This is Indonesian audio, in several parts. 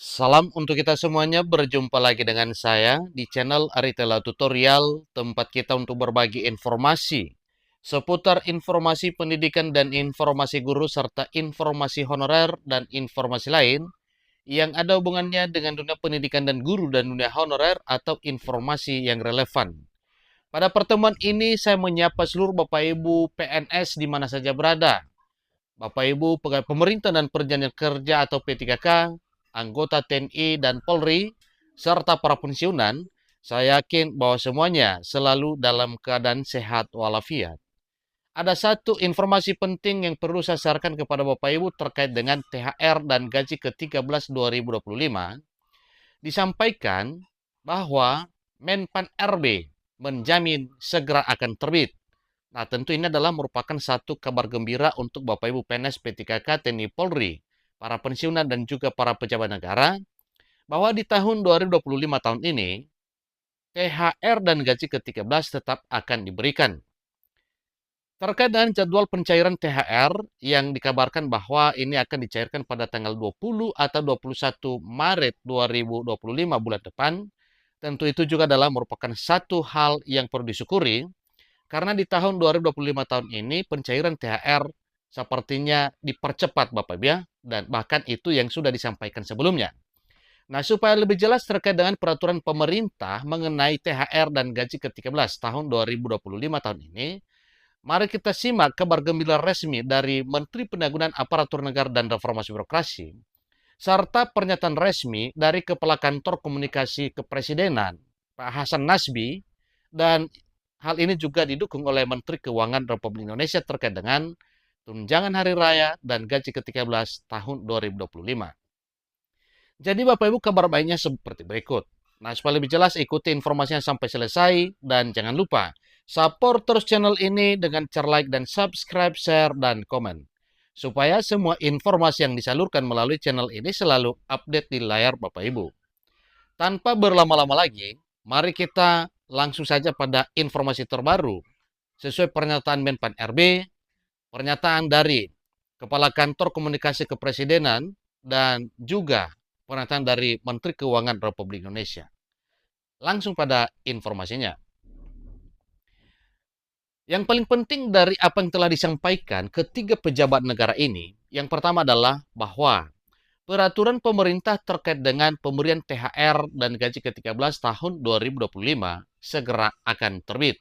Salam untuk kita semuanya, berjumpa lagi dengan saya di channel Aritela Tutorial, tempat kita untuk berbagi informasi seputar informasi pendidikan dan informasi guru serta informasi honorer dan informasi lain yang ada hubungannya dengan dunia pendidikan dan guru dan dunia honorer atau informasi yang relevan. Pada pertemuan ini saya menyapa seluruh Bapak Ibu PNS di mana saja berada. Bapak Ibu pegawai pemerintah dan perjanjian kerja atau P3K, anggota TNI dan Polri, serta para pensiunan, saya yakin bahwa semuanya selalu dalam keadaan sehat walafiat. Ada satu informasi penting yang perlu saya sarankan kepada Bapak Ibu terkait dengan THR dan gaji ke-13 2025. Disampaikan bahwa Menpan RB menjamin segera akan terbit. Nah, tentu ini adalah merupakan satu kabar gembira untuk Bapak Ibu PNS P3K TNI Polri, para pensiunan dan juga para pejabat negara, bahwa di tahun 2025 tahun ini, THR dan gaji ke-13 tetap akan diberikan. Terkait dengan jadwal pencairan THR yang dikabarkan bahwa ini akan dicairkan pada tanggal 20 atau 21 Maret 2025 bulan depan, tentu itu juga adalah merupakan satu hal yang perlu disyukuri. Karena di tahun 2025 tahun ini pencairan THR sepertinya dipercepat Bapak Ibu ya, dan bahkan itu yang sudah disampaikan sebelumnya. Nah, supaya lebih jelas terkait dengan peraturan pemerintah mengenai THR dan gaji ke-13 tahun 2025 tahun ini, mari kita simak kabar gembira resmi dari Menteri Pendayagunaan Aparatur Negara dan Reformasi Birokrasi, serta pernyataan resmi dari Kepala Kantor Komunikasi Kepresidenan, Pak Hasan Nasbi, dan hal ini juga didukung oleh Menteri Keuangan Republik Indonesia terkait dengan tunjangan hari raya dan gaji ke-13 tahun 2025. Jadi Bapak Ibu kabar baiknya seperti berikut. Nah, supaya lebih jelas ikuti informasinya sampai selesai dan jangan lupa support terus channel ini dengan cara like dan subscribe, share, dan komen. Supaya semua informasi yang disalurkan melalui channel ini selalu update di layar Bapak Ibu. Tanpa berlama-lama lagi, mari kita langsung saja pada informasi terbaru sesuai pernyataan Menpan RB, pernyataan dari Kepala Kantor Komunikasi Kepresidenan, dan juga pernyataan dari Menteri Keuangan Republik Indonesia. Langsung pada informasinya. Yang paling penting dari apa yang telah disampaikan ketiga pejabat negara ini, yang pertama adalah bahwa peraturan pemerintah terkait dengan pemberian THR dan gaji ke-13 tahun 2025 segera akan terbit.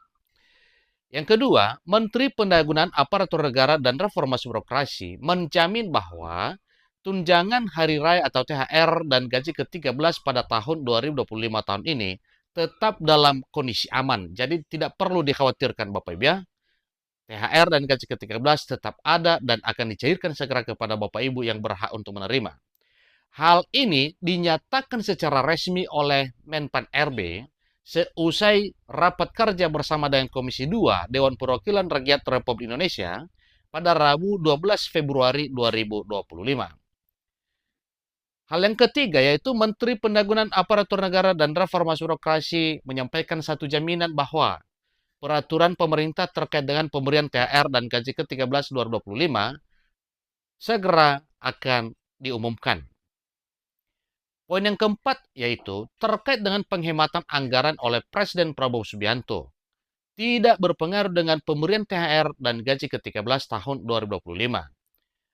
Yang kedua, Menteri Pendayagunaan Aparatur Negara dan Reformasi Birokrasi menjamin bahwa tunjangan hari raya atau THR dan gaji ke-13 pada tahun 2025 tahun ini tetap dalam kondisi aman. Jadi tidak perlu dikhawatirkan Bapak Ibu ya. THR dan gaji ke-13 tetap ada dan akan dicairkan segera kepada Bapak Ibu yang berhak untuk menerima. Hal ini dinyatakan secara resmi oleh Menpan RB seusai rapat kerja bersama dengan Komisi 2 Dewan Perwakilan Rakyat Republik Indonesia pada Rabu 12 Februari 2025. Hal yang ketiga yaitu Menteri Pendayagunaan Aparatur Negara dan Reformasi Birokrasi menyampaikan satu jaminan bahwa peraturan pemerintah terkait dengan pemberian THR dan gaji ke-13 2025 segera akan diumumkan. Poin yang keempat yaitu terkait dengan penghematan anggaran oleh Presiden Prabowo Subianto. Tidak berpengaruh dengan pemberian THR dan gaji ke-13 tahun 2025.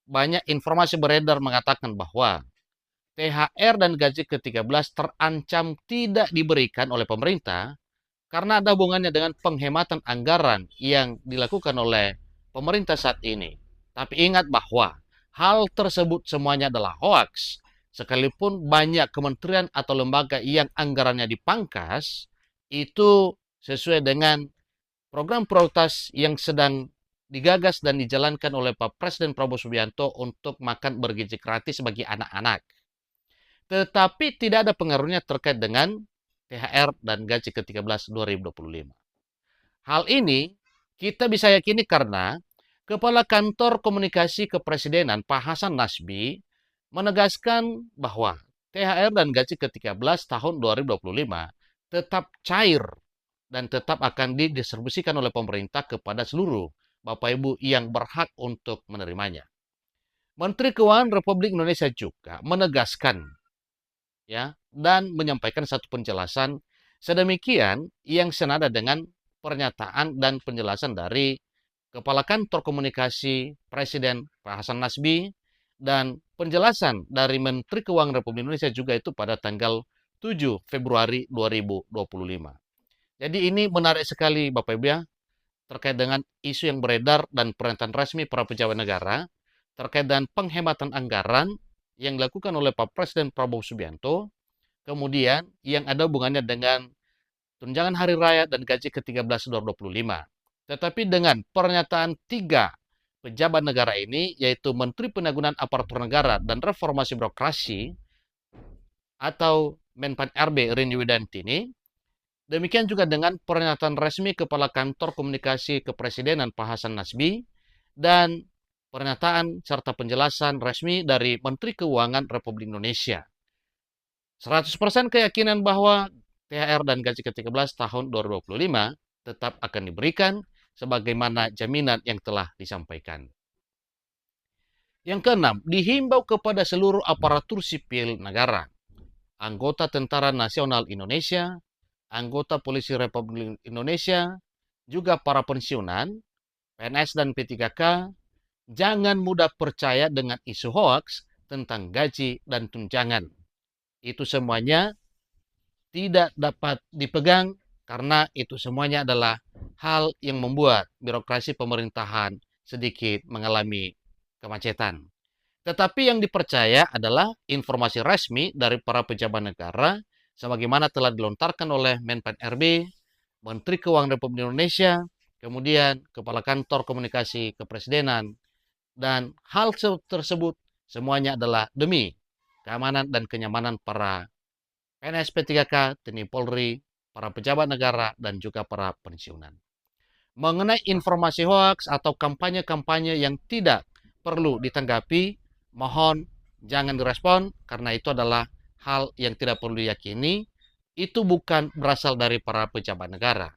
Banyak informasi beredar mengatakan bahwa THR dan gaji ke-13 terancam tidak diberikan oleh pemerintah karena ada hubungannya dengan penghematan anggaran yang dilakukan oleh pemerintah saat ini. Tapi ingat bahwa hal tersebut semuanya adalah hoaks. Sekalipun banyak kementerian atau lembaga yang anggarannya dipangkas, itu sesuai dengan program prioritas yang sedang digagas dan dijalankan oleh Pak Presiden Prabowo Subianto untuk makan bergizi gratis bagi anak-anak. Tetapi tidak ada pengaruhnya terkait dengan THR dan gaji ke-13 2025. Hal ini kita bisa yakini karena Kepala Kantor Komunikasi Kepresidenan Pak Hasan Nasbi menegaskan bahwa THR dan gaji ke-13 tahun 2025 tetap cair dan tetap akan didistribusikan oleh pemerintah kepada seluruh Bapak Ibu yang berhak untuk menerimanya. Menteri Keuangan Republik Indonesia juga menegaskan ya, dan menyampaikan satu penjelasan sedemikian yang senada dengan pernyataan dan penjelasan dari Kepala Kantor Komunikasi Presiden Pak Hasan Nasbi dan penjelasan dari Menteri Keuangan Republik Indonesia juga itu pada tanggal 7 Februari 2025. Jadi ini menarik sekali Bapak Ibu ya, terkait dengan isu yang beredar dan pernyataan resmi para pejabat negara terkait dengan penghematan anggaran yang dilakukan oleh Pak Presiden Prabowo Subianto, kemudian yang ada hubungannya dengan tunjangan hari raya dan gaji ke-13 2025. Tetapi dengan pernyataan tiga pejabat negara ini, yaitu Menteri Penanggulangan Aparatur Negara dan Reformasi Birokrasi atau Menpan RB Rini Widantini, demikian juga dengan pernyataan resmi Kepala Kantor Komunikasi Kepresidenan Pak Hasan Nasbi dan pernyataan serta penjelasan resmi dari Menteri Keuangan Republik Indonesia. 100% keyakinan bahwa THR dan gaji ke-13 tahun 2025 tetap akan diberikan sebagaimana jaminan yang telah disampaikan. Yang keenam, dihimbau kepada seluruh aparatur sipil negara, anggota Tentara Nasional Indonesia, anggota Polisi Republik Indonesia, juga para pensiunan, PNS dan P3K, jangan mudah percaya dengan isu hoaks tentang gaji dan tunjangan. Itu semuanya tidak dapat dipegang karena itu semuanya adalah hal yang membuat birokrasi pemerintahan sedikit mengalami kemacetan. Tetapi yang dipercaya adalah informasi resmi dari para pejabat negara sebagaimana telah dilontarkan oleh Menpan RB, Menteri Keuangan Republik Indonesia, kemudian Kepala Kantor Komunikasi Kepresidenan, dan hal tersebut semuanya adalah demi keamanan dan kenyamanan para PNS P3K, TNI Polri, para pejabat negara, dan juga para pensiunan. Mengenai informasi hoaks atau kampanye-kampanye yang tidak perlu ditanggapi, mohon jangan direspon karena itu adalah hal yang tidak perlu diyakini. Itu bukan berasal dari para pejabat negara.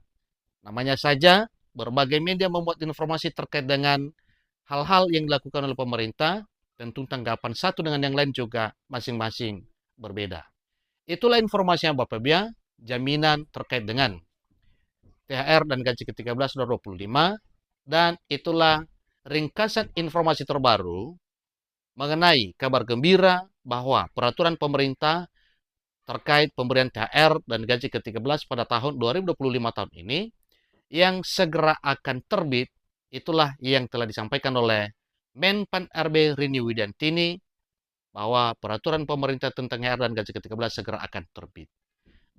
Namanya saja berbagai media membuat informasi terkait dengan hal-hal yang dilakukan oleh pemerintah, tentu tanggapan satu dengan yang lain juga masing-masing berbeda. Itulah informasi yang Bapak Ibu ya, jaminan terkait dengan THR dan gaji ke-13 2025, dan itulah ringkasan informasi terbaru mengenai kabar gembira bahwa peraturan pemerintah terkait pemberian THR dan gaji ke-13 pada tahun 2025 tahun ini yang segera akan terbit, itulah yang telah disampaikan oleh Menpan RB Rini Widantini bahwa peraturan pemerintah tentang THR dan gaji ke-13 segera akan terbit.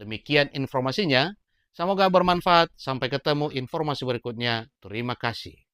Demikian informasinya. Semoga bermanfaat. Sampai ketemu informasi berikutnya. Terima kasih.